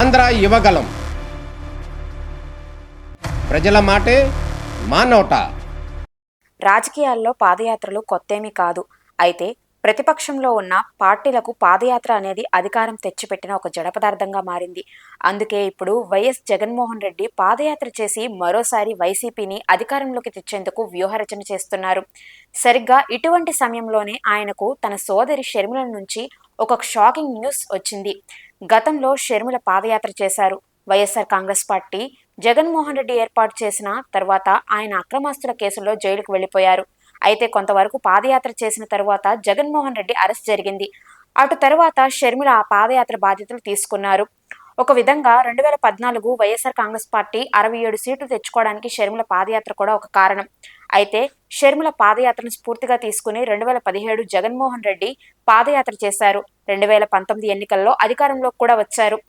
ఆంధ్ర యువగలం. ప్రజల మాటే మా నోట. రాజకీయాల్లో పాదయాత్రలు కొత్తేమీ కాదు. అయితే ప్రతిపక్షంలో ఉన్న పార్టీలకు పాదయాత్ర అనేది అధికారం తెచ్చిపెట్టిన ఒక జడపదార్థంగా మారింది. అందుకే ఇప్పుడు వైఎస్ జగన్మోహన్ రెడ్డి పాదయాత్ర చేసి మరోసారి వైసీపీని అధికారంలోకి తెచ్చేందుకు వ్యూహరచన చేస్తున్నారు. సరిగ్గా ఇటువంటి సమయంలోనే ఆయనకు తన సోదరి షర్మిల నుంచి ఒక షాకింగ్ న్యూస్ వచ్చింది. గతంలో షర్మిల పాదయాత్ర చేశారు. వైఎస్ఆర్ కాంగ్రెస్ పార్టీ జగన్మోహన్ రెడ్డి ఏర్పాటు చేసిన తర్వాత ఆయన అక్రమాస్తుల కేసుల్లో జైలుకు వెళ్లిపోయారు. అయితే కొంతవరకు పాదయాత్ర చేసిన తరువాత జగన్మోహన్ రెడ్డి అరెస్ట్ జరిగింది. అటు తర్వాత షర్మిల ఆ పాదయాత్ర బాధ్యతలు తీసుకున్నారు. ఒక విధంగా 2014 వైఎస్ఆర్ కాంగ్రెస్ పార్టీ 67 సీట్లు తెచ్చుకోవడానికి షర్మిల పాదయాత్ర కూడా ఒక కారణం. అయితే షర్మిల పాదయాత్రను స్ఫూర్తిగా తీసుకుని 2017 జగన్మోహన్ రెడ్డి పాదయాత్ర చేశారు. 2019 ఎన్నికల్లో అధికారంలోకి కూడా వచ్చారు.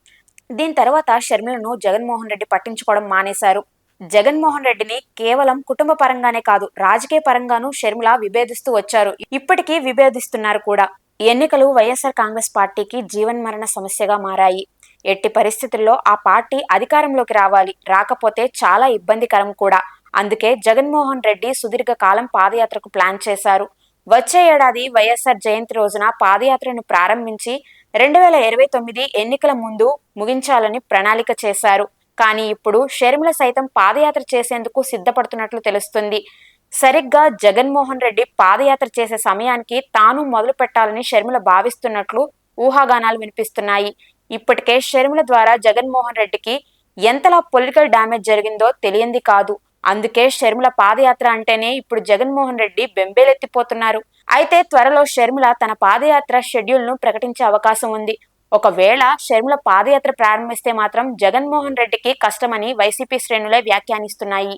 దీని తర్వాత షర్మిలను జగన్మోహన్ రెడ్డి పట్టించుకోవడం మానేశారు. జగన్మోహన్ రెడ్డిని కేవలం కుటుంబ పరంగానే కాదు, రాజకీయ పరంగానూ షర్మిల విభేదిస్తూ వచ్చారు. ఇప్పటికీ విభేదిస్తున్నారు కూడా. ఎన్నికలు వైఎస్ఆర్ కాంగ్రెస్ పార్టీకి జీవన్మరణ సమస్యగా మారాయి. ఎట్టి పరిస్థితుల్లో ఆ పార్టీ అధికారంలోకి రావాలి, రాకపోతే చాలా ఇబ్బందికరం కూడా. అందుకే జగన్మోహన్ రెడ్డి సుదీర్ఘకాలం పాదయాత్రకు ప్లాన్ చేశారు. వచ్చే ఏడాది వైఎస్ఆర్ జయంతి రోజున పాదయాత్రను ప్రారంభించి 2029 ఎన్నికల ముందు ముగించాలని ప్రణాళిక చేశారు. కానీ ఇప్పుడు షర్మిల సైతం పాదయాత్ర చేసేందుకు సిద్ధపడుతున్నట్లు తెలుస్తుంది. సరిగ్గా జగన్మోహన్ రెడ్డి పాదయాత్ర చేసే సమయానికి తాను మొదలు పెట్టాలని షర్మిల భావిస్తున్నట్లు ఊహాగానాలు వినిపిస్తున్నాయి. ఇప్పటికే షర్మిల ద్వారా జగన్మోహన్ రెడ్డికి ఎంతలా పొలిటికల్ డ్యామేజ్ జరిగిందో తెలియంది కాదు. అందుకే షర్మిల పాదయాత్ర అంటేనే ఇప్పుడు జగన్మోహన్ రెడ్డి బెంబేలెత్తిపోతున్నారు. అయితే త్వరలో షర్మిల తన పాదయాత్ర షెడ్యూల్ ను ప్రకటించే అవకాశం ఉంది. ఒకవేళ షర్మిల పాదయాత్ర ప్రారంభిస్తే మాత్రం జగన్మోహన్ రెడ్డికి కష్టమని వైసీపీ శ్రేణులే వ్యాఖ్యానిస్తున్నాయి.